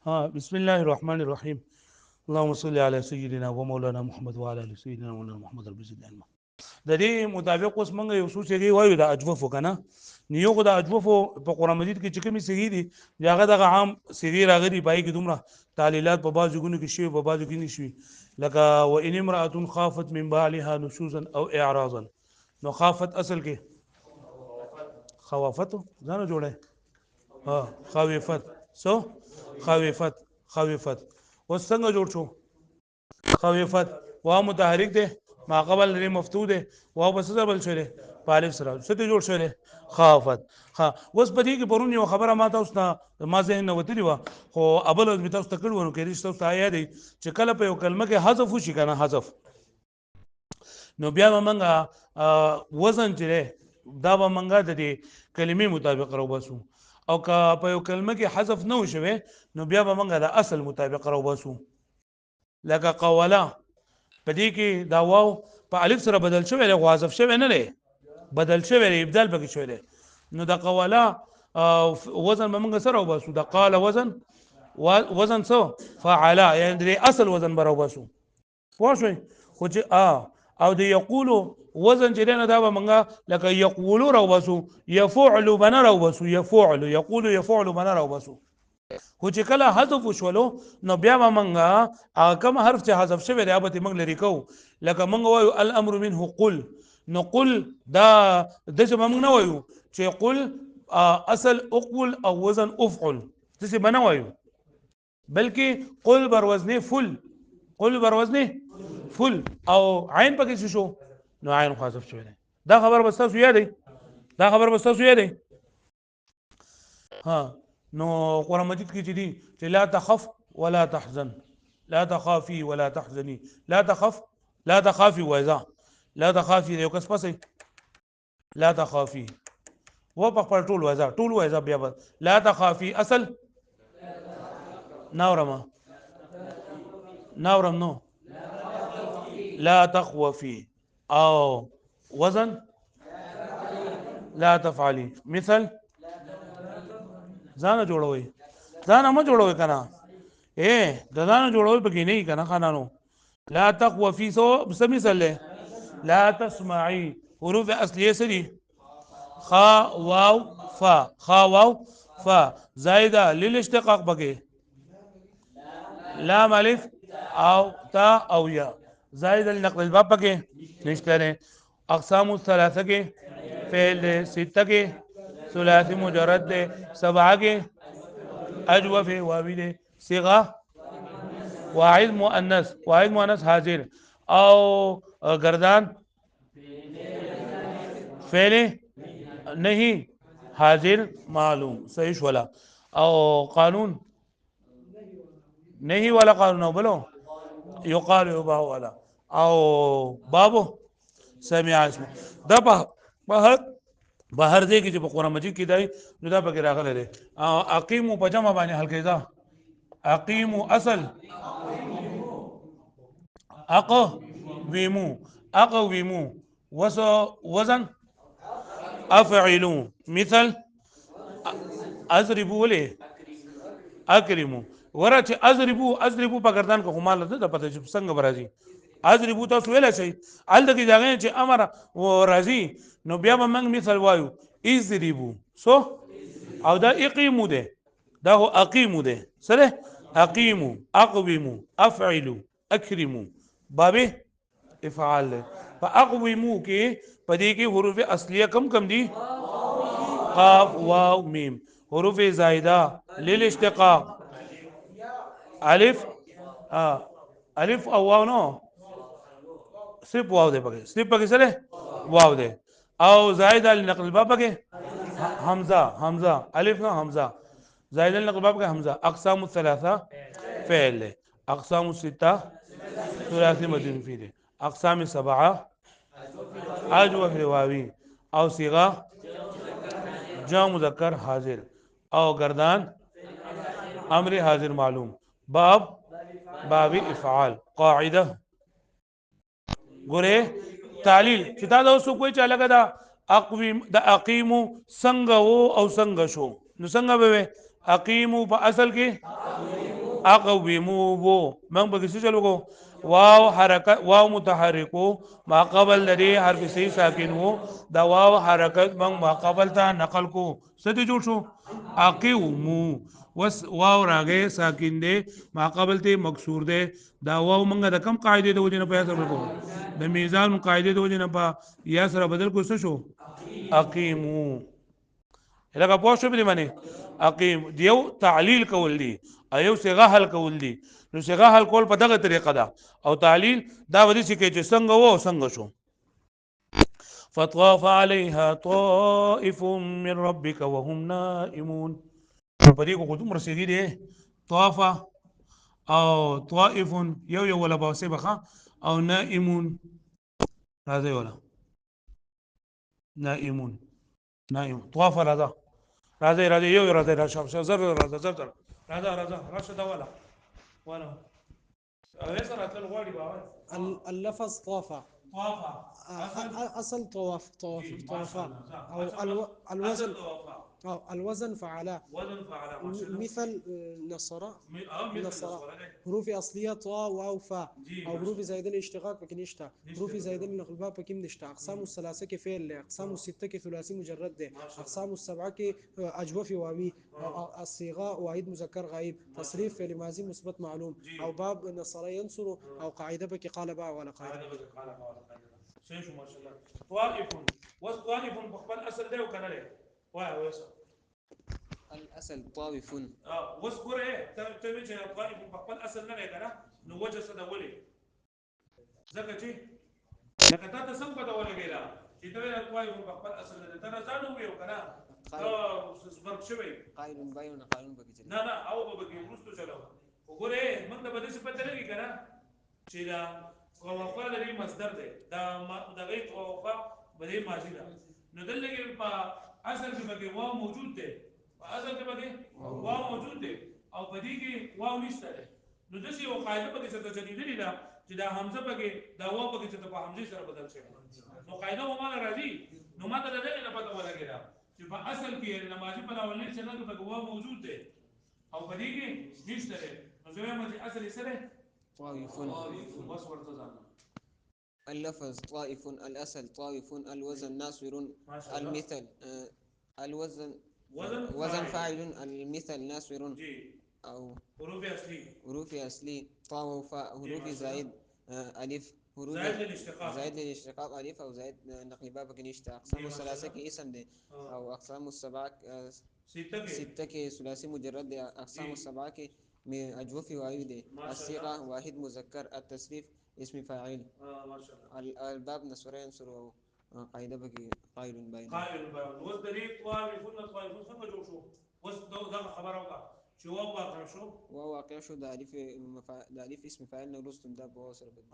ها بسم الله الرحمن الرحيم. اللهم صل على سيدنا ومولانا محمد وعلى ال سيدنا مولانا محمد رب زدنا علما. د دې مطابق اوس موږ یو څه چې وایو د اجوفو کنه نیو خو د اجوفو په قران مجید کې چې کومي صحیح دي هغه د عام صحیح راغلي پای کې دومره تعلیلات په بعضو غونو کې شوی په بعضو کې نشوي لکه وان امراه خافت من بعلها نشوزا او اعراضا نو خافت اصل کې خوافت ځان جوړه ها خوافت سو خوافت خوافت اوس څنګه جوړ شو خوافت واو متحرک ده ما قبل لري مفتوح ده واو بس سره بل شوی په الف سره څه ته جوړ شوی خافت ها اوس په دې کې پرون یو خبره ما تاسو ته ما ذهن نه وتلی و خو ابل اوس تاسو ته کړو کې رښتو ته آیا دی چې کله په یو کلمه کې حذف وشي کنه حذف نو بیا به منګه وزن چې دا به منګه د دې کلمې مطابق راو بسو او که په یو کلمه کې حذف نه وشوي نو بیا به منګه د اصل مطابق راو بسو لکه قولا په دې کې دا واو په الف سره بدل شوی دی خو حذف شوی نه دی بدل شوی دی ابدال پکې شوی دی نو د قولا وزن به موږ سره وباسو د قال وزن سو فعلا یعنی د اصل وزن به راوباسو پوه شئ خو چې او د یقولو وزن چې نه دا به موږ لکه یقولو راوباسو یفعل بنا راوباسو یفعل یقول یفعل بنا راوباسو خو چې کله حذف وشولو نو بیا به موږ کوم حرف چې حذف شوی دی هغه موږ لري کوو لکه موږ وایو الامر منه قل نو قل دا د څه موږ نه وایو چې قل اصل اقول او وزن افعل څه بنا وایو بلکې قل بر وزن فل قل بر وزن فل او عین پکې شو نو عین حذف شوی دی دا خبر بس تاسو یاد دی دا خبر بس تاسو یاد دی ها نو قرآن مجید کې چې دي چې لا تخف ولا تحزن لا تخافي ولا تحزني لا تخف لا تخافي وإذا لا تخافي یو کس پسې لا تخافي و په خپل ټول وإذا بیا لا تخافي اصل ناورما ناورم نو لا تخوفي او وزن لا تفعلي مثل ځان جوړوي ځان هم جوړوي کنه د ځان جوړوي پکې نه کنه خانانو لا تقوى في سو مثل لا تسمعي حروف اصليه سری خا واو فا خا واو فا زائده للاشتقاق پکې لام الف او تا او یا زائده لنقل الباب پکې نشته نه اقسام الثلاثه کې فعل سته کې ثلاثی مجرد دے سبعہ کے اجوف واوی دے صیغہ واحد مؤنث حاضر او گردان فعل نہیں حاضر معلوم صحیح شولا او قانون نہیں والا قانون بولو یقال یبا والا او بابو سمع اسمه دا بهر دې کې چې په قرآن مجید کې دی نو دا پکې راغلی دی اقیمو په جمع باندې حل کېده اقیمو اصل اقویمو وزن افعلو مثل اضربو ولې اکرمو ورته چې اضربو په گردان کې هماله ده د پته چې څنګه برازي اضربو تاسو ویل شي الته کې ځای چې امر و راضي نو بیا به موږ مثال وایو اضربو سو او دا اقیمو ده دا هو اقیمو ده سره اقیمو اقویمو افعلو اکرمو باب افعال فاقویمو کې پدې کې حروف اصلیه کم دي قاف واو میم حروف زائده للاشتقاق الف الف او واو نو صرف واو ده پکې سره واو ده او زائد لنقل الباب کې حمزه الف نو حمزه زائد لنقل الباب کې حمزه اقسام الثلاثه فعل اقسام السته ثلاثي مدين فيه اقسام سبعه اجوف واوي او صيغه جمع مذکر حاضر او گردان امر حاضر معلوم باب افعال قاعده ګوره تعلیل چې دا اوس کوئی چا لګا دا اقویم د اقیمو څنګه وو او څنګه شو نو څنګه به اقیمو په اصل کې أقوموا من بقي سجلوا واو حركة واو متحركو ما قبل لدي حرف سي ساكنو دا واو حركة من ما قبل تا نقلكو ستي جوړ شو أقوموا وس واو راغه ساکن دي ما قبل ته مکسور دي دا واو منګه د کم قاعده د وجنه په سره کو د میزان قاعده د وجنه په یا سره بدل کو څه شو اقیمو لکه پوه شو به معنی اقیم دیو تعلیل کول دي ایو صيغه حل کول دي نو صيغه حل کول په دغه طریقه ده او تعلیل دا ودی چې څنګه وو څنګه شو فطاف عليها طائف من ربك وهم نائمون په دې کو کوم رسېږي دي طاف او طائف يو ولا باسي بخا او نائمون هذا ولا نائمون نائم طواف هذا هذا يو هذا شاب زر هذا هذا راشد ولا ليس رات الغالي بقى اللفظ طاف طوافة أصل طوافة أو الوزن أو الوزن فعلا وزن فعلا ما شاء الله مثل نصر مثل نصر نصر حروف أصلية طا واو فا جي أو ما حروف شاء زائدة الاشتقاق بكن يشتا حروف نشتغل زائدة الانقلاب بكن نشتا أقسام الثلاثة كفعل أقسام الستة كثلاثي مجرد ده ما شاء الله أقسام السبعة كأجوف واوي آه. الصيغة واحد مذكر غائب تصريف فعل ماضي مثبت معلوم جي أو باب نصر ينصر أو قاعدة بك قال باع ولا قاعدة قاعدة بدك قال قاعدة شيء ما شاء الله طائف طائف بقبل أصل ده وكان له واو ويسا الأسل طاوف واذكر ايه تبي طائف بقبل أصل نه كنا نوجه صدا ولي زكتي لكن تاتا سنبا دا ولا غيرا چې ته طائف بقبل أصل نه ترى زانو بيو كنا سبرك شوي قائل باين قائل بك نه او به کې ورستو چلو وګوره موږ د بده څه پته لګی کنه چې دا وفا لري مصدر دی دا دغه وفا بده ماضی ده نو دلته په اصل کې بګي واو موجود دی په اصل کې بګي واو موجود دی او په دې کې واو نشته دی نو د یو قاعده په څه ته جديدي ده چې دا حمزه بګي دا واو بګي چې په حمزه سره بدل شي نو قاعده و ما راځي نو ما ته دغه نه پته ولګی چې په اصل کې نمازي په اولنی چې نه بګي واو موجود دی او په دې کې نشته دی نو زه وایم چې اصل یې سره طائف بس ورته ځان اللفظ طائف الأسل طائف الوزن ناصر ما شاء الله. المثل الوزن وزن فاعل المثل ناصر جي أو حروف اصلي حروف أصلي طاء وفاء حروف ما شاء زائد ألف حروف زائد للاشتقاق زائد للاشتقاق ألف أو زائد نقل بابك نشتا أقسام ما شاء الثلاثة الله. كاسم دي أو أقسام السبعة ستة كي ستة ثلاثي مجرد دي أقسام جي. السبعة من أجوف وايو دي ما شاء الصيغة الله. واحد مذكر التصريف اسم فاعل ما شاء الله الباب نصر ينصر قاعدة بكي قائل باين قائل وز دري طائفون طائفون څنګه جوړ شو وز دا خبره وکړه چې واو واقع شو وواقع شو ده ألف اسم فاعل نورستم ده بواسر بدي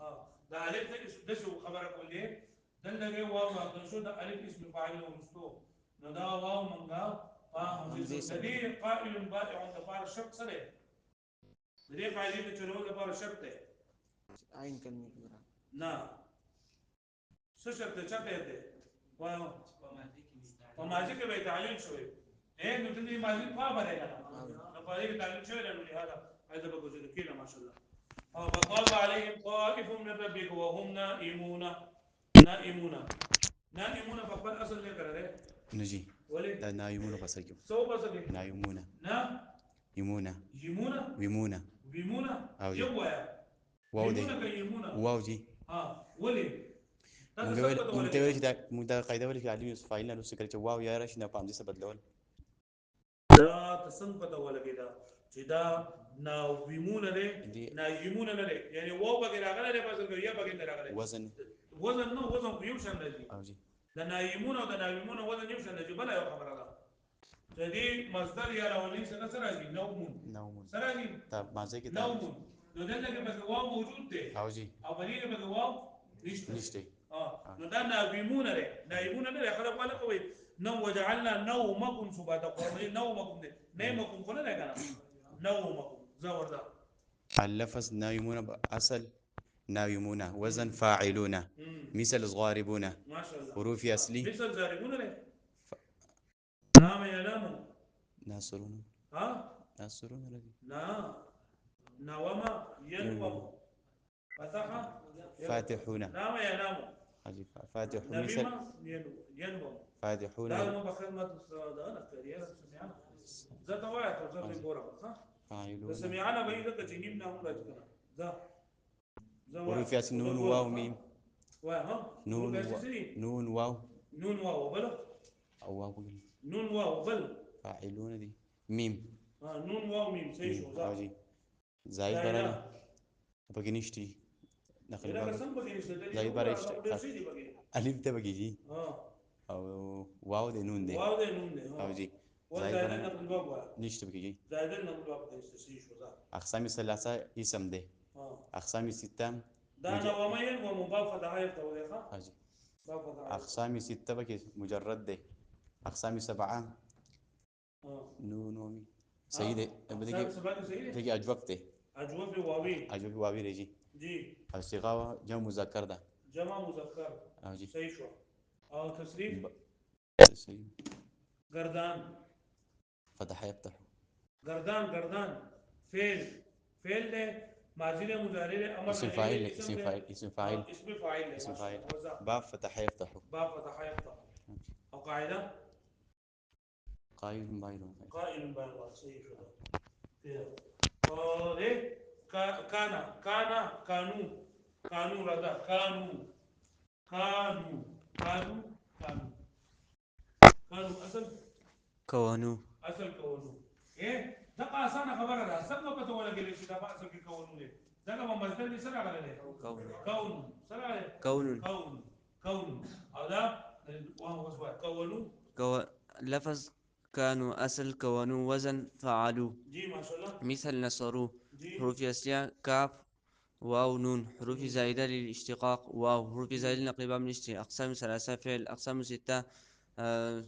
دا الف ده شو خبره کولې دلته واو واقع شو دا الف اسم فاعل ورستو نو دا واو منګه فهم دې قائل بائع د فار شرط سره دې قاعده د چلو د فار شرط ده عين كلمة مرا نه څه شرط چاته ده واو په ماضي کې به تعلیل شوی اے نو دې ماضي په باندې نه نو په دې کې تعلیل شوی نو لهدا هذا بقول كده ما شاء الله او فطاف عليهم طائف من ربك وهم نائمون نائمون فقط اصل نه کړه نجي ولې دا نايمون بسكيو سو بسګي نايمون نا يمونا يمونا ويمونا ويمونا او جي يوایا واو دي يمونا كيمونا واو جي ولې مونږ ته ویل چې دا مونږ دا قاعده ویل چې علي یوسف فاعل نه څه کړي چې واو یا راشي نه پام دې څه بدلول دا تسنګ پته ولګی دا چې دا ناویمونه نه ناجیمونه نه یعنی واو بګی راغله نه پاسل کوي یا بګی راغله وزن نو وزن یو شان دی او جي د نایمونه او د ناویمونه وزن یو شان دی بل یو خبره ده د دې مصدر یا راولي څنګه سره راځي نومون سره راځي دا مازه کې نومون نو دلته کې بګی واو موجود دی او جي او بګی کې بګی واو نشته نو دا ناویمونه نه خلک ولا کوي نو وجعلنا نومكم سباتا نومكم دي نيمكم كنا لكنا نومكم زور ده اللفظ نايمون اصل نايمون وزن فاعلون مثل غاربون ما شاء الله حروف اصلي مثل زاربون له نام ينام ناصرون ها ناصرون الذي لا نوم ينوم فتح فاتحون نام ينام عجيب فاتحون نميمة مثل ينوم فاتحون لا ما بخدمة ده كريرة سمعنا ذات واحد وذات بورا صح ده فاعلون سمعنا بعيدة كجنين نقول لك ذا حروف ياسين نون واو ميم وها نون نون واو نون واو بل أو واو بقول. نون واو بل فاعلون دي ميم نون واو ميم سيشو ميم صح أوجي زايد برادي زايدة بقي نشتي نقل إذا بابا قسم بقي نشتري زايد شو برا لا مدير سيدي بقي ألف ده بقي جي اه أو واو دي نون دي واو ده نون ده أوجي زايد وزايدة برا نقل بابا نشتي بقي جي زايدة نقل بابا سيشو صح أقسام الثلاثة اسم ده أقسام الستة ده نومين ومضاف ضعيف توضيحها أوجي ضاف ضعيف أقسام ستة بقي مجرد ده أقسام سبعة اه نون ومي سيدة بدي سبعة سيدي دقي أجوبته أجوبي واوي أجوبي وابي رجي جي الصيغة جمع مذكر ده جمع مذكر أوجي سيشو أو تصريف سيد قردان فتح يفتح قردان فعل فعل ده ماضي ده مضارع ده أمر اسم نهي فاعل ده اسم اسم ده فاعل اسم فاعل اسم فاعل ده اسم ما شاء فاعل الله وزع باب فتح يفتح باب فتح يفتح أو قاعدة قائل بايلون قائل بالله سيشو ده كده ده كانوا رضا كانوا أصل كونوا اصل كونو ايه دقا اسانا خبر ده سبب كتو ولا قال شي دقا اصل كونو ليه دقا ما مصدر دي سرع على ليه كون كون سرع عليه كون كون هذا وهو سواء كونو كو... لفظ كانوا أصل كونوا وزن فعلوا جي ما شاء الله مثل نصروا جي حروف أصلية كاف واو نون حروف زائدة للاشتقاق واو حروف زائدة للنقيبة من الاشتقاق أقسام ثلاثة فعل أقسام ستة آه...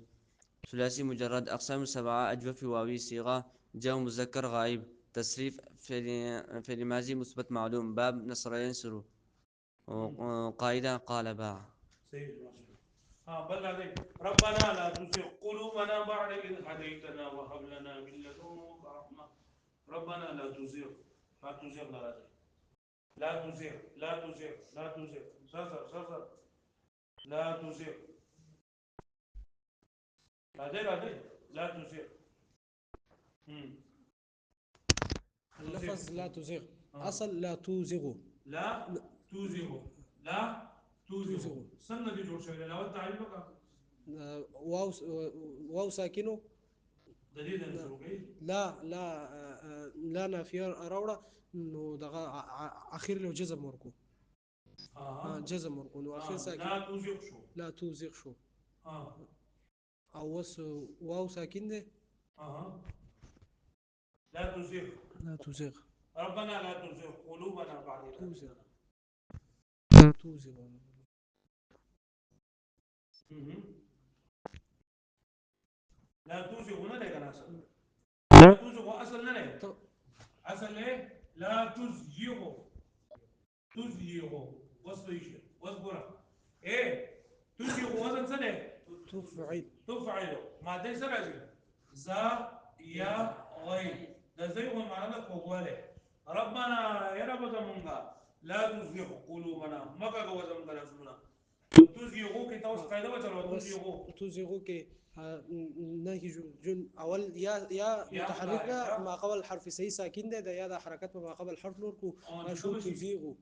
ثلاثي مجرد أقسام سبعة أجوف واوي صيغة جو مذكر غائب تصريف فعل ماضي مثبت معلوم باب نصر ينصر قاعدة قال باع سيد ما شاء الله ها بل عليك ربنا لا تزغ قلوبنا بعد إذ هديتنا وهب لنا من لدنك رحمة ربنا لا تزغ لا تزغ لا تزغ صفر لا تزغ لا لا تزغ اللفظ لا تزغ آه. أصل لا توزغ لا توزغ لا توزغ توزغ سنة دي جوش لا ودع علمك واو واو ساكنه دليل الزروقي لا نافية أراورا إنه دغا أخير له جزم مركو جزم مركو إنه أخير ساكن لا توزغ شو لا توزغ شو اه أو واو ساكن ده لا تزغ لا تزغ ربنا لا تزغ قلوبنا بعد إذ توزغ هديتنا توزغ لا توزغ هنا ده كان أصل لا توزغ أصل نه أصل إيه لا تزغ وصل إيش وصبرا إيه تزغ وزن سنة تفعل تفعل ما ده سرعة زا يا غي ده زي ما معناه كوغوالي ربنا يا رب زمونغا لا تزغ قلوبنا ما كا وزن كلامنا تزغ كي توس قاعدة وتلو تزغ تزغ كي نهي جن أول يا يا متحركة متحركة ما قبل حرف سي ساكن ده يا ده حركات ما قبل حرف نوركو شو تزيغ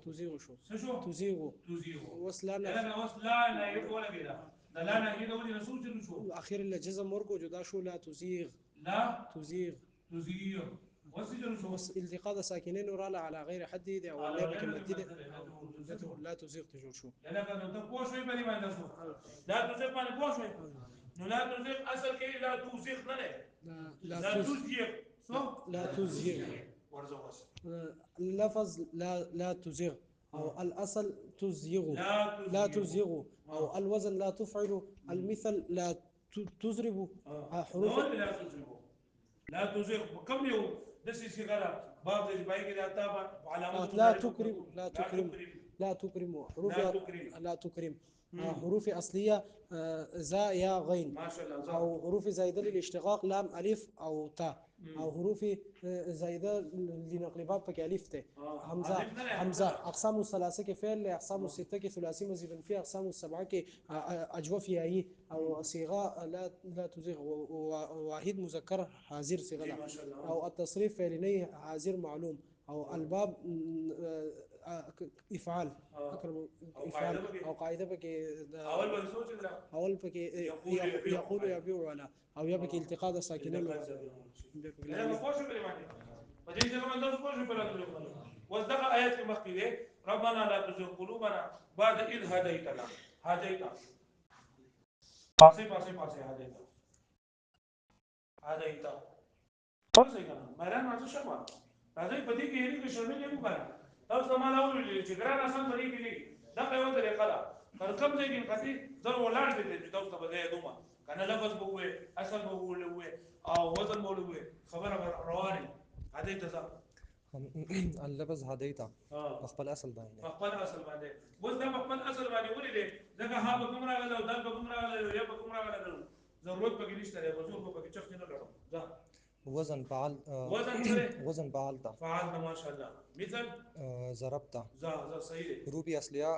تزيغ شو شو تزيغ تزيغ وصلنا يلا وصل لا لا يقول ولا كده ده لا لا كده ودي نسوت شو أخير اللي جزم مركو جدا شو لا تزيغ لا تزيغ تزيغ وصل شو التقاط ساكنين ورالا على غير حد أو على اللي غير بكمدد المسألة لا تزيغ تجول شو لأنك أنت بوشوي بدي ما تشوف لا تزيغ ما بوشوي لا تزيغ أصل كي لا تزيغ لا تزيغ صح لا تزيغ ورزقس اللفظ لا تزيغ أو الأصل تزيغ لا لا تزيغ أو آه. الوزن لا تفعل المثل لا تزرب حروف نوع لا تزيغ لا تزيغ كم يوم دس سيغالا بعض الباقي كده تابع وعلامة لا مضارع تكرم لا لا تكرم تكرم لا تكرم حروف لا تكرم لا تكرم حروف أصلية زا يا غين ما شاء الله أو حروف زائدة للاشتقاق لام ألف أو تاء او حروف زائده لنقل باب پکې الف ته حمزه الف نه دی، حمزه حمزه. اقسام الثلاثه کې فعل له اقسام السته کې ثلاثي مزيدا فيه اقسام السبعه کې اجوف یائی او صيغه لا تزيغ واحد مذکر حاضر صيغه جی ده ماشاءالله. او التصريف فعلني حاضر معلوم او الباب افعال اکرم افعال قاعده پکې. او قاعده پکې اول به سوچ لا اول پکې یقول يبيع على او یا پکې التقاء د ساکنین اذا ما پوښ په باندې په دې ځای باندې پوښ په لاره وځدغه آیات کې مخکې ده ربنا لا تزغ قلوبنا بعد إذ هديتنا هديتا پاسه هديتا پاسه کنه مېران راځه شپه راځي په دې کې یې کې شامل یم کنه تاسو ما لا ولې چې ګران اصل په دې کې دي دا په یو طریقه ده تر کوم ځای کې کتي زه ولاړ دي چې تاسو ته به دومره کنه لفظ به وي اصل به وي او وزن به وي خبره رواني هديتا ځه اللفظ هديتا خپل اصل باندې خپل اصل باندې اوس دا خپل اصل باندې ولې دي ځکه ها به کوم راغله او دال به کوم راغله یا به کوم راغله ضرورت پکې نشته دی حضور په پکې چخ نه لړم ځه وزن فعل وزن سره وزن فعلتا فعال ما شاء الله مثل ضربتا ذا صحیح دی حروف اصليه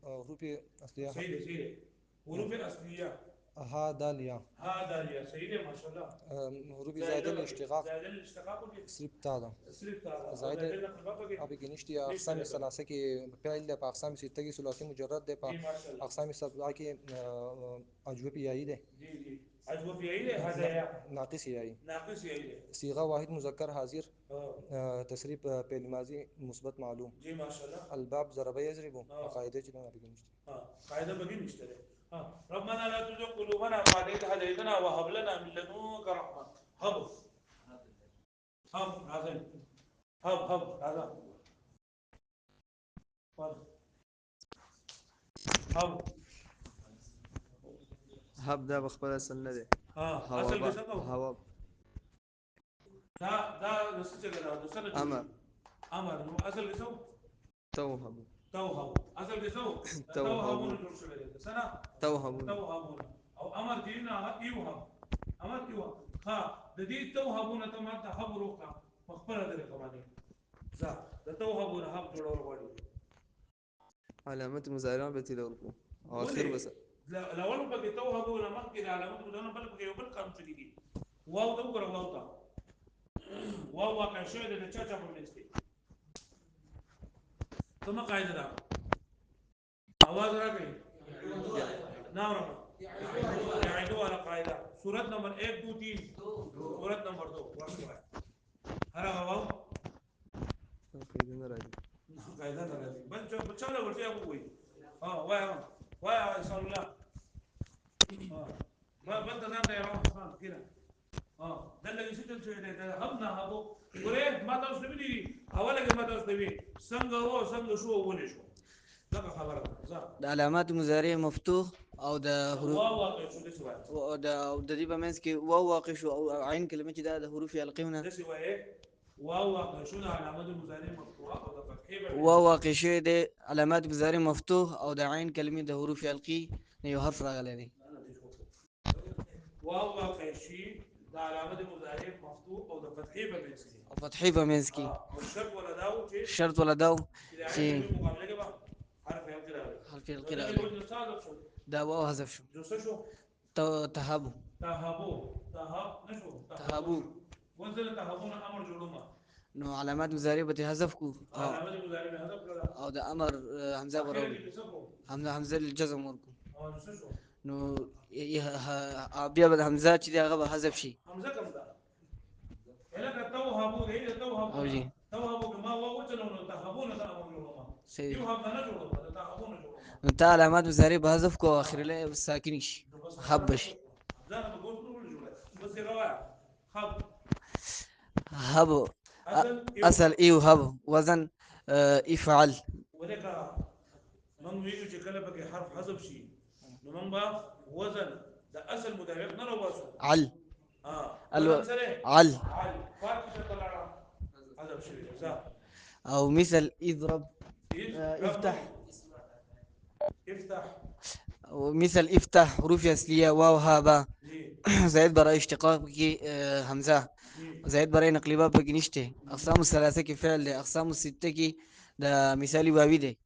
حروف اصليه صحیح دی حروف اصليه ها دال یا صحیح دی ما شاء الله حروف زائده الاشتقاق زائد الاشتقاق کې صرف تا ده صرف تا زائده کې ابي گنشتي اقسام ثلاثه کې فعل ده په اقسام سته کې ثلاثي مجرد ده په اقسام سبعه کې اجوبه یائی ده جی اجوف یہی ہے هذا یا ناقص یائی ناقص یہی ہے صيغه واحد مذكر حاضر تصريف فعل ماضي مثبت معلوم جی ماشاءالله الباب ضرب يضرب قاعده چې نه بګنشتي قاعده بګی نشته ربنا لا تزغ قلوبنا بعد إذ هديتنا وهب لنا من لدنك رحمة هب هذا هب هذا هب هب دا بخبر اصل نه دی اصل کې څنګه هوا دا څه څنګه دا څه امر نو اصل کې څه توهم اصل کې څه توهم جوړ شوی دی سنا توهم او امر کې نه ایوه امر کیوه ها د دې توهمونه ته ماته خبر وکړه مخبره درې کومه ځه د توهمونه هم جوړول غواړي علامات مضارع به تلورکو او اخر بس الاول پکې توهمونه مخکې د علامات مضارع بل پکې یو بل کار څه دي واو ته وګوره واو ته واو واقع شوی د چا په منځ کې کومه قاعده ده आवाज راغی ناورم یعیدو علی قاعده صورت نمبر 1 2 3 صورت نمبر 2 ورسوه هر واو قاعده نه راځي قاعده نه راځي بل چا له ورته وای وای صلی الله ما بنت ځان ته راو کړه دلته چې څه دی دا هم نه هغه ګوره ما تاسو ته ویلي اوله کې ما تاسو ته وی څنګه شو ولې شو دا خبره ده د علامات مضارع مفتوح او د حروف واو واقع شو دي سوال او د دې په منځ کې واو واقع شو او عین کلمه چې د حروف القونه دسی وای واو واقع شو د علامات مضارع مفتوحه او د فتحې واو واقع شوی د علامات مضارع مفتوح او د عین کلمې د حروف القی نه یو حرف راغلی دی واو واقع شي د علامات مضارع مفتوح او د فتحې په منځ کې او فتحې په منځ کې شرط ولداو چې مقابله کې حرف القی راغلی دا واو حذف شو تهابو وزن تهابون امر جوړوما نو علامات مضارع به حذف کو علامات مضارع به حذف کړه او د امر حمزه ورو حمزه الجزم ورکو نو بیا به حمزه چې هغه به حذف شي حمزه کوم ده الکه توهبو دی توهبو او جی توهبو کما وچلو نو تهابون دا امر جوړوما صحیح یو هم نه جوړوما تهابون جوړوما نو تا علامات مضارع به حذف کو اخر له ساکن شي حبش ځان په ګوت کول جوړه بس روا حب هب اصل ايو هب وزن افعل ولکه من ویلو چې کله پکې حرف حذف شي نو من با وزن د اصل مضارع نه لو باسو عل عل فرق څه طلع حذف شي او مثل اضرب افتح ومثل افتح حروف اصليه واو ها با زائد برا اشتقاق کی حمزه زائد برای نقلی باب پکې نشته. اقسام الثلاثه کې فعل دی، اقسام السته کې د مثالي واوي دی،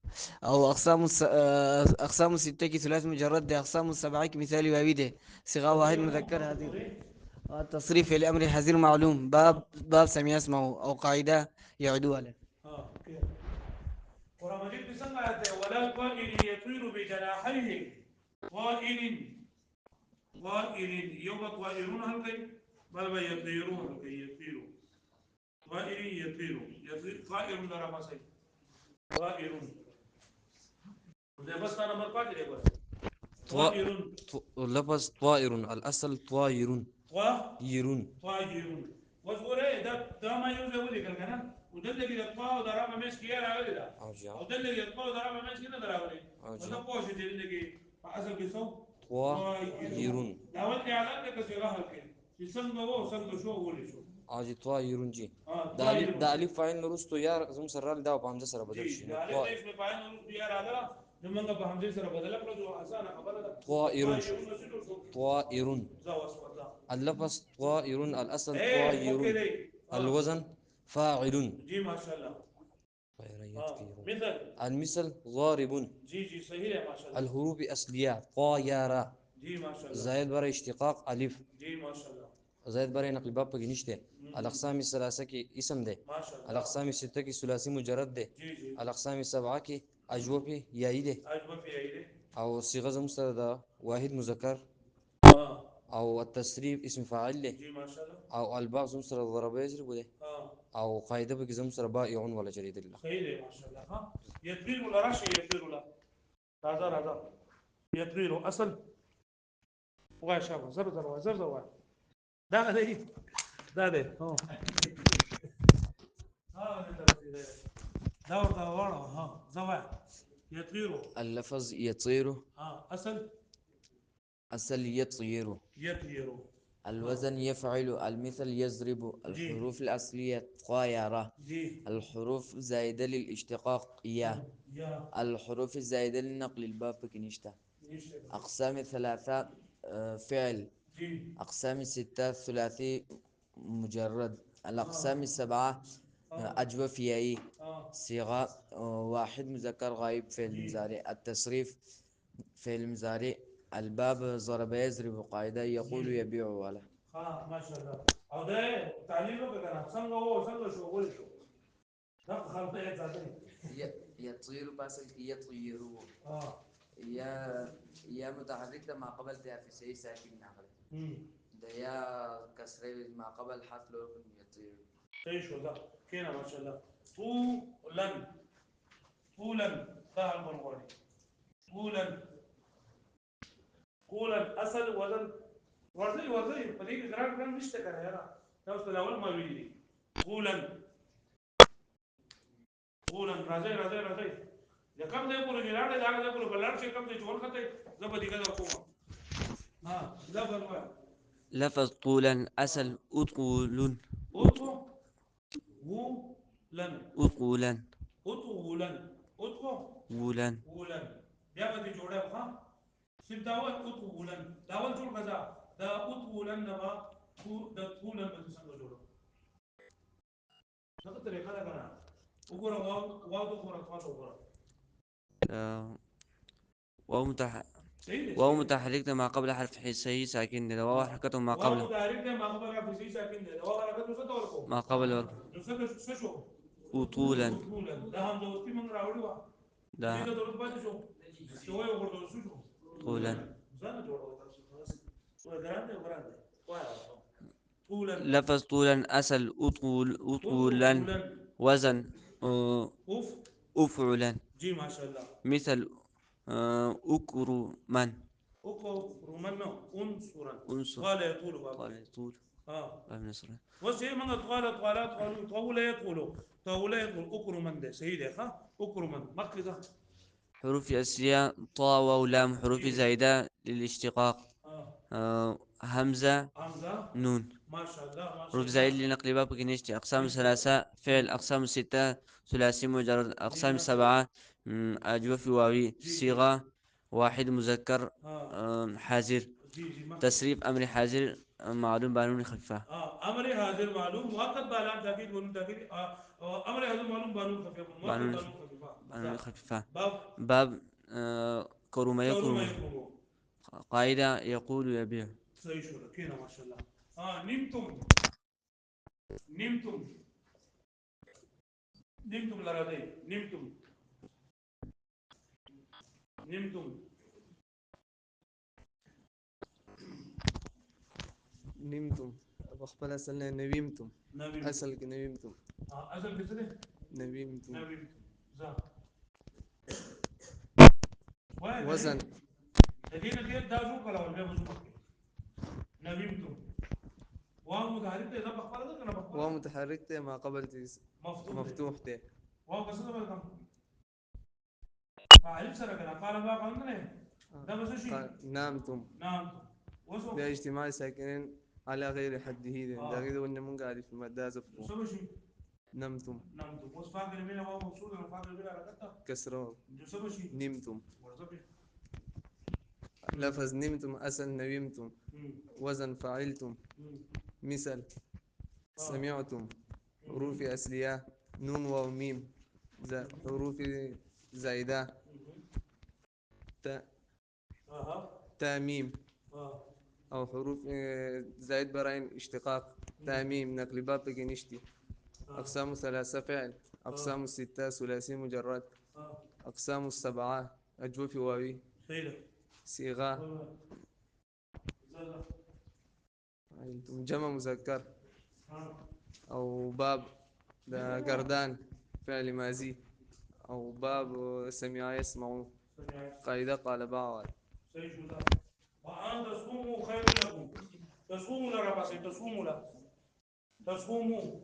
او اقسام السته کې ثلاث مجرد دی، اقسام السبعه کې مثالي واوي دی، صيغه واحد مذكر حاضر. التصريف الامر حاضر معلوم، باب سمي اسمه او قاعده يعدوها له. ها كده قرآن مجيد بيسمى ولا طائر يطير بجناحيه طائر يوم طائرون هل كي بل يطيرون هل كي يطيروا طائر يطير طائر درا ما سي طائر ده بس انا مرقات لي بس طائر لفظ طائر الأصل طائر يرون طائر وزوره ده ما يوزه ودي كان وده اللي يطلع درا ما مش كيا راغلي ده او ده اللي يطلع درا ما مش كده راغلي وده قوش دي اللي اصل بيسو طائر داول اعلان ده كسيغه هلكي يسمى هو سمى شو ولي شو أجي طائر جي طائر ده ألف فاعل نرستو يا زم سرال ده وبامزة سر بدل جي شيء ده عليه طائر اسم فاعل نور بيار هذا لما بحمد سر بدل لك جو اسان خبر ده طائر طائر زواس ودا اللفظ طائر الأصل ايه اوكي طائر دي الوزن فاعل جي ما شاء الله طائر يطير مثل المثل ضارب جي صحيح ما شاء الله الحروف أصلية طايرة جي ما شاء الله زائد برا اشتقاق ألف جي ما شاء الله زائد برا نقل باب بقى نشته الأقسام الثلاثة كي اسم ده ما شاء الله الأقسام الستة كي ثلاثي مجرد ده جي الأقسام السبعة كي أجوبي ياي ده اجمل في ايه أو صيغة مستعدة واحد مذكر اه أو التسريب اسم فاعل له جي ما شاء الله أو الباء مستعدة ضربة يجرب ده أو قاعدة بقى مستعدة باء يعون ولا جريد الله صحيح ما شاء الله ها يطير ولا راشي يطير ولا هذا يطير اصل وغاي شابه زر ده ها دور ورا ها زوا يطير اللفظ يطير ها أصل يطير يطير الوزن يفعل المثل يضرب الحروف الأصلية طايرة جي الحروف زائدة للاشتقاق يا يا الحروف الزائدة للنقل الباب بكنيشتا يشتغل أقسام الثلاثة فعل جي أقسام الستة ثلاثي مجرد الأقسام السبعة أجوف ياي اه صيغة واحد مذكر غايب فعل مزارع التصريف فعل مزارع الباب ضرب يضرب قاعدة يقول يبيع ولا ها ما شاء الله او ده تعليمه كان سنغ هو سنغ شو قول شو ده خلطه ايه ذاتني يطير باسل يطيرون اه يا متحرك ده ما قبل ده في شيء ساكن نعمل ده يا كسر ما قبل حرف لو يطير ايش هو ده كده ما شاء الله طولا طولا ده المرغولي طولا طولا اصل وزن ورزي فديك قرار كان مش تكره يا توصل اول ما بيجي طولا راجي يا كم ده يقول جلال ده يقول بلار شيء كم ده جوان خطه زبدي كذا حكومه ها ده بالوا لفظ طولا أسل أطول اوتو ولن أطولا أطولا أطو ولن ولن بیا به جوړه ها سیم داول أطولا داول جوړ غزا دا أطولا نبا د طولا به څنګه جوړو څنګه طریقه ده کنه وګوره واو د وګوره تاسو وګوره آه، واو صحیح واو ده متحرك ما قبل حرف حسي ساكن ده واو حركته ما واو قبل متحرک ده ما خبره په شي ساکن ده واو حرکت څه ډول کو ما قبل نو څه شو أطولا أطولا دا هم د اوسپی من راوړی و دې ده ته ضرورت پاتې شو چې وای وګورئ څه شو طولا ځان جوړو تاسو خلاص وګرانده وای طولا لفظ طولا أسل أطولا طولا وزن اوف أفعلا جي ما شاء الله مثل أكرمن اوكو رومانو انصرا أنصر قال يطول بابا قال يطول اه باب نصر وسي من طول يطول اكرمن ده سيدي ها اكرمن مكه حروف أصلية طا واو لام حروف جي زائدة للاشتقاق اه همزة حمزه نون ما شاء الله ما حروف شاء زائد الله لنقل باب كنيشتي أقسام نشتغل ثلاثة فعل أقسام ستة ثلاثي مجرد جي أقسام ما شاء الله سبعة أجوف واوي جي صيغة واحد مذكر اه حازر جي مكه تسريف أمر حازر معلوم بانون خفيفة. امر حاضر معلوم مؤكد بلام تاكيد ونون تاكيد امر حاضر معلوم بانون خفيف مؤكد بانون بانون خفيفه بانون خفيفة. باب باب كرما كرما يكرم. يكرمو قاعدة يقول يبيع. زي شو كده ما شاء الله. نمتم نمتم نمتم لردي نمتم نمتم نمتم بخبل أسألنا نبيمتم نبيم أسألك نبيمتم أزل بسره نبيمتم نبيم زا وين وزن دقيقة كده دازو كلا ولا بزوم نبيمتم واو متحرك إذا بخبر ده كنا بخبر ومتحرك ما قبل مفتوح ته واو بس ده كم فعلم سر كنا قال بقى قلنا ده بس شيء نامتم نعم وصو ده اجتماع ساكنين على غير حده ده غير وإن من قاعد في مدى زفو سو شيء نمتم نعم وص فاكر مين واو مقصود أنا فاكر مين على كتة كسروا سو شيء نمتم ورزقي لفظ نمتم أسل نبيمتم وزن فعلتم مثل سمعتم حروف أصلية نون واو ميم حروف زايدة تا تاميم أو حروف زائد براين اشتقاق تاميم نقل باب بجنشتي أقسام ثلاثة فعل أقسام الستة ثلاثي مجرد أقسام السبعة أجوف واوي صيغة جمع مذكر أو باب ده قردان فعل ماضي أو باب سمع يسمع قاعدة قال باعوا وأن تصوموا خير لكم تصوموا لرباسي تصوموا لا تصوموا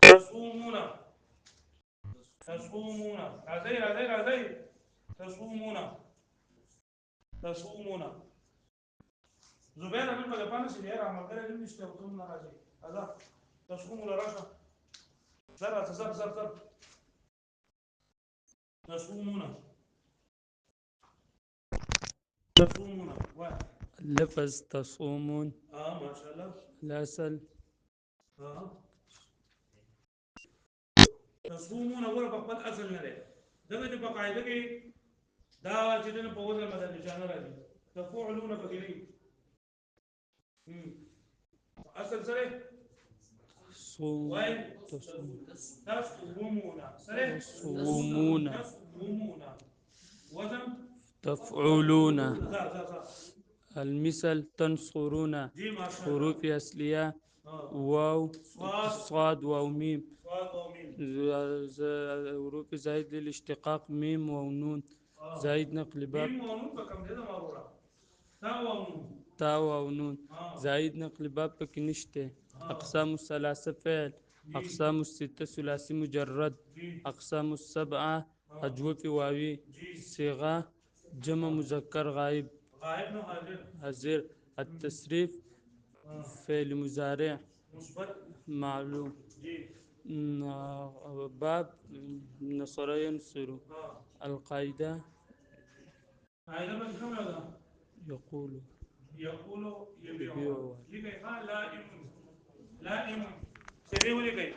تصومون تصومون رزي رزي رزي تصومون تصومون زبير أنا بقى بانس اللي يرى عمل كده اللي يشتغلون رزي هذا تصوموا لرشا زر زر زر زر تصومون تصومون واحد اللفظ تصومون ما شاء الله الأصل تصومون ولا بقبل أصل نرى ده اللي بقى عيدك دا جدنا بوزن مثلا نشانه راجي تفعلون بكري أصل سره وين تصومون سره تصومون تصومون وزن تفعلون زار زار زار المثل تنصرون جي ما شاء الله حروف أصلية واو صاد صاد واو ميم صاد وميم حروف زائد للاشتقاق ميم ونون زائد نقل باب ميم ونون بكم ده مرورة تا ونون تا ونون زائد نقل باب بكنشته أقسام الثلاثة فعل أقسام الستة ثلاثي مجرد أقسام السبعة أجوف واوي صيغة جمع مذكر غائب غائب نو حاضر حذر التصريف فعل مضارع مثبت معلوم جي باب نصر ينصر القاعدة هذا من كم هذا يقول يقول يبيع يبيع لكي لائم لائم سبيه لكي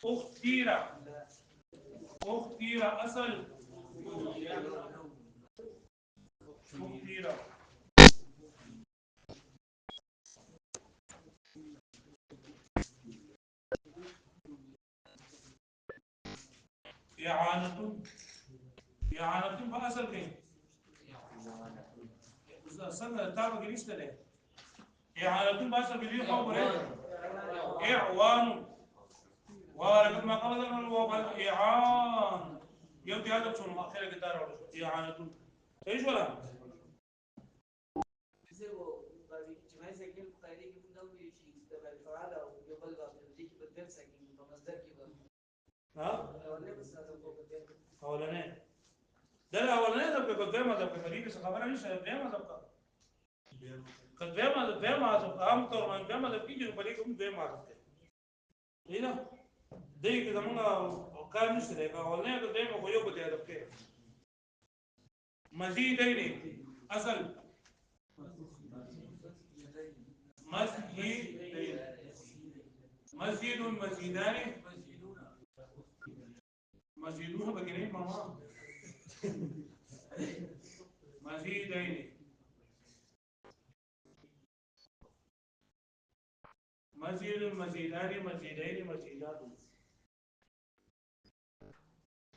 اختيرا اختيرا أصل اختيرا إعانة إعانة بأصل كي أصل تابع جريس ده إعانة بأصل كي خبره إعوان ولكن ما قبل ذلك هو قال إعان يبدي هذا شنو آخر كتار إعانة إيش ولا ها أولانية ده الأولانية ده بقدام هذا بقديم بس خبرنا إيش قدام هذا قدام هذا قدام هذا أم تور من قدام هذا بيجي بريكم قدام هذا هنا ده كده منا كان مش ده أولانية قدام هو يبغى ده كده مزيدين أصل مسجدين مسجد مزيدان مزيدون بجنيه ماما مزيدين مزيد مزيدان مزيدين مزيدات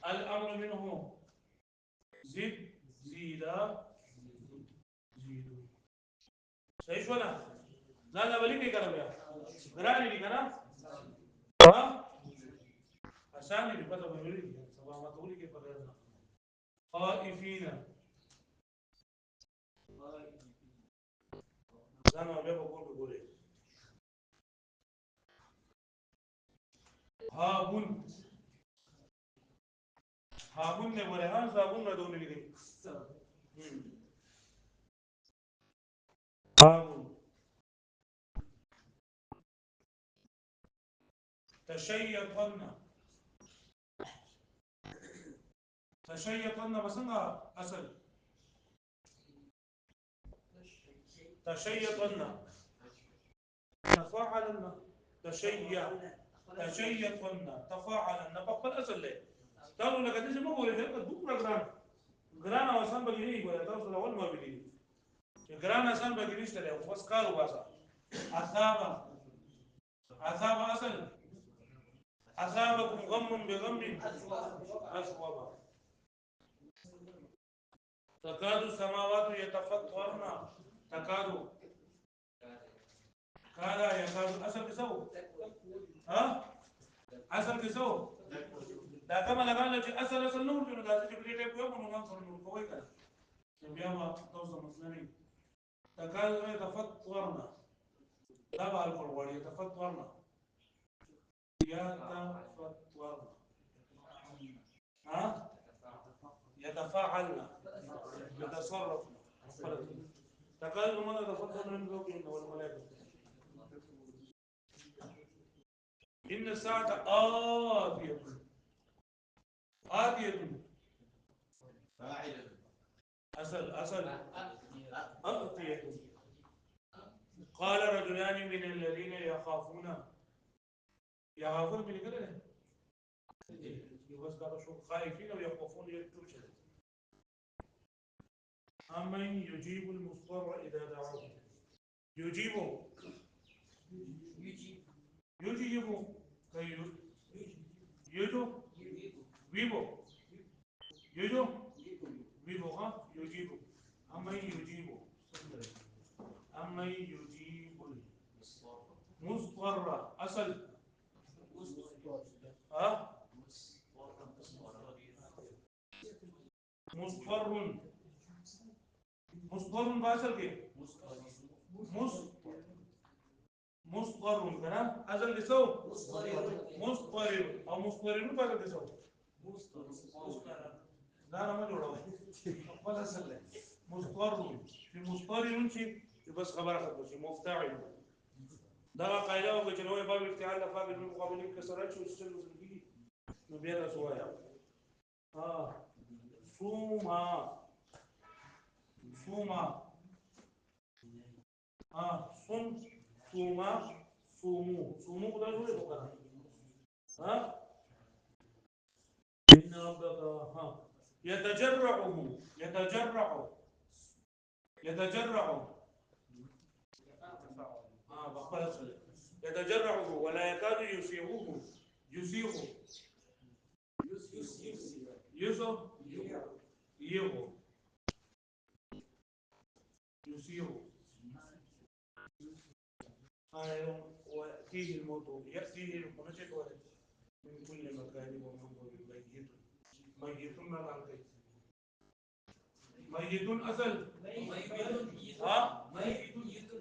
الأمر منه زد زيدا زيدو صحيح ولا لا لا بلي كلام يا غراني دي كلام ها عشان اللي بدأ بيقول سبحان ما تقولي كيف بدأنا خائفين زمان ما بقول إيه هابون هابون ने बोले हाँ साबुन ना धोने लगे هابون تشيطن تشيطن بسنغا أصل تشيطن تفاعلن تشيع تشيطن تفاعلن بقبل أصل ليه قالوا لك تجي ما بقول لك بكرة جرانا وسام بجري ولا توصل أول ما بجري جرانا سام بجري اشتري بس قالوا بس أصاب أصاب أصل أصابكم غم بغم أصوبا تكاد السماوات يتفطرن تكاد كاد يكاد أصل كسو ها أصل كسو لا كما لقال لك أصل نور جنو داسي جبريل يقول يوم ننصر نور كوي كذا نبيما توصل مسلمين تكاد يتفطرن تبع القرآن يتفطرن يتفطرن ها يتفاعلن يتصرفن تكاد من يتفطرن من زوجهن والملائكة إن الساعة آتية آتية أصل آتية قال رجلان من الذين يخافون من كده بس قالوا شو خايفين ويخافون يكتب أمن يجيب المضطر إذا دعوه يجيبه يجيبه يجو ويبو يجو ويبو ها يجيبه أمن يجيبه أمن يجيب المضطر أصل ها مضطر مصدر باشل كيف مصدر كلام أجل كسو مصدر أو مصدرين باشل كسو لا أنا ما جوړه ولا أصل مصدر في مصدر ينشي بس خبر خبر شيء مفتعل ده قاعدة وكجنوي باب افتعال لفاعل من مقابل كسرات شو يشتغل في نبينا سوايا صوما صوما صم صوما صوموا كده شو يبغى ها إن ربك يتجرعه بقى يتجرعه ولا يكاد يسيغه يسيغه ويأتيه الموت يأتيه المنجد من كل مكان وهو ميت ميت ما بعد ميت أصل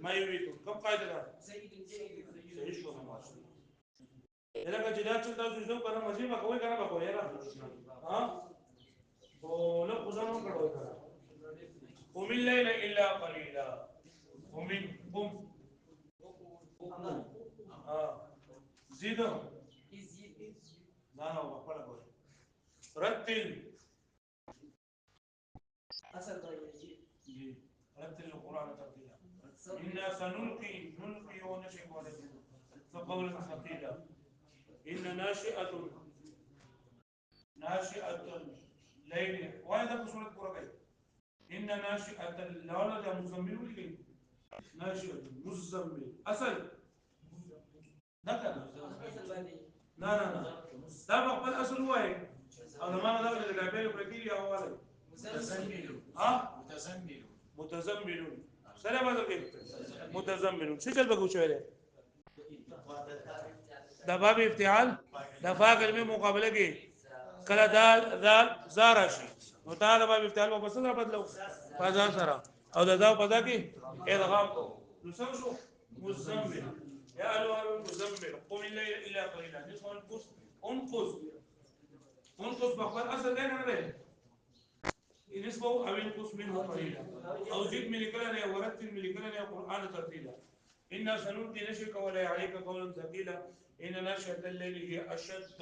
ميت كم قاعدة سيش ولا ما إذا كان جدار شو تاسو كنا مزيد ما كوي كنا بقول يلا ولا خزانة كروي ومن الليل إلا قليلا ومن زيدهم لا بقول رتل جي. رتل القرآن ترتيلا. إنا نلقي ونشئ عليكم فقولا ثقيلا. إن ناشئة الليل وهذا سورة قرآن. إن ناشئة الليل مزمل ولي ناشئة مزمل أصل نكنا لا ده بقبل أصل هو إيه أو لما أنا ده اللي قابله بركيلي أو ولا متزمل سلام هذا كيف متزمل سجل بقول شوية ده باب افتعال ده فاعل من مقابله كي كلا دال زارشي وتعالى باب افتعال وبس ضربت له فازار سرا او ده بدا كي ادغام کو نسو شو مزمل يا ايها المزمل قم الليل الا قليلا نصف انقص بقبل اصل ده انا نصفه او ينقص منه قليلا او زد من كلنا ورتل من كلنا القران ترتيلا إنا سنلقي نشرك ولا عليك قولا ثقيلا إن نشأة الليل هي أشد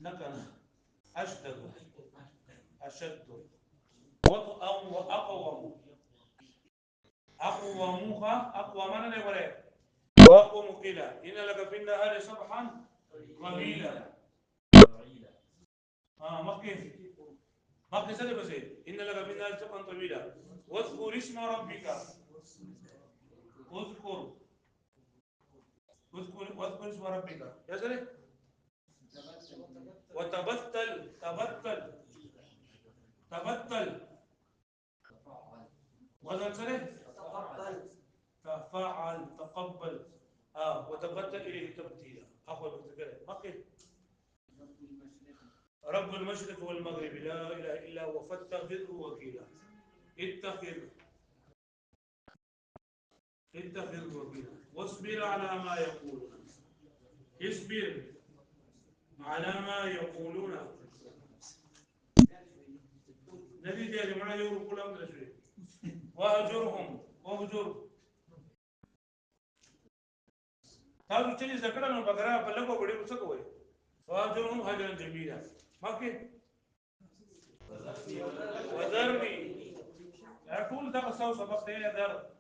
نكنا أشد وطئا وأقوم أقوى من ولا وأقوم قيلا إن لك في النهار سبحا طويلا مكي سنة بس إن لك في النهار سبحا طويلا واذكر اسم ربك واذكر اسم ربك يا سلام وتبتل وزن سنة تفعل تقبل وتبتل إليه تبتيلا أخوة بتذكره مقل رب المشرق والمغرب لا إله إلا هو فاتخذه وكيلا اتخذ وكيلا واصبر على ما يقولون اصبر على ما يقولون نبي يا جماعة يقول كل أمر شيء واهجر هذا تجي ذكرنا من بقرة بلغوا بڑے مسكوي واهجرهم هجرا جميلا ما كي وذرني أقول ده قصة سبق ده ذر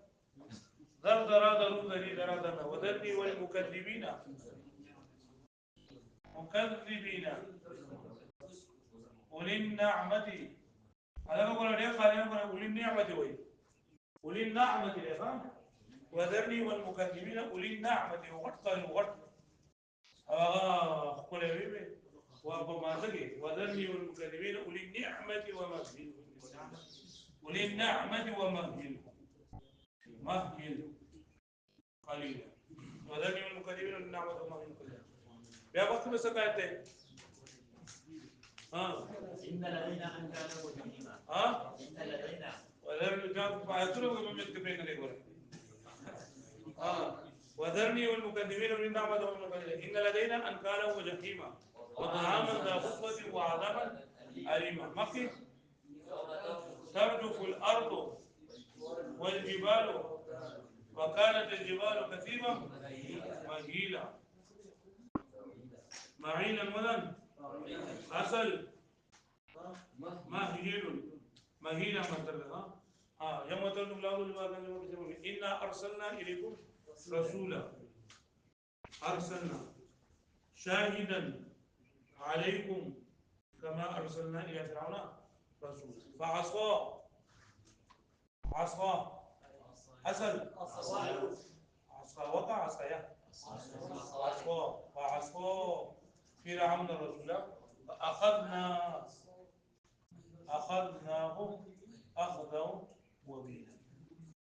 وذرني والمكذبين أولي النعمة هذا بقول ليه خلينا نقول أولي النعمة أولي النعمة يا فهم وذرني والمكذبين أولي النعمة وغط قل يا بيبي وأبو ما تجي وذرني والمكذبين أولي النعمة ومهلهم أولي النعمة ومهلهم قليلا وذرني والمكذبين أولي النعمة ومهلهم قليلا يا وقت بس قاعدين إن لدينا أنكالا وجحيما إن لدينا وذرني جاب فأتروا ومن يكتبين لي وذرني والمكذبين أولي النعمة والمكذبين إن لدينا أنكالا وجحيما وطعاما ذا غصة وعذابا أليما مكي ترجف الأرض والجبال وكانت الجبال كثيبا مهيلا معينا مدن أصل مهيلا مصدر يوم ترجف الأرض والجبال إنا أرسلنا إليكم رسولا أرسلنا شاهدا عليكم كما أرسلنا إلى فرعون رسولا فعصى وقع عصايا فعصى فرعون الرسول فأخذناه أخذه وبيلا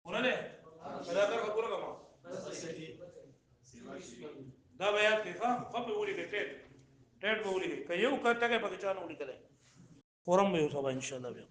ولا ليه؟ فلا ترى كورة كمان ده بيان كيف خب بقولي كتير بقولي كيو كتاعي بقى جانو لي كده فورم بيوصل إن شاء الله.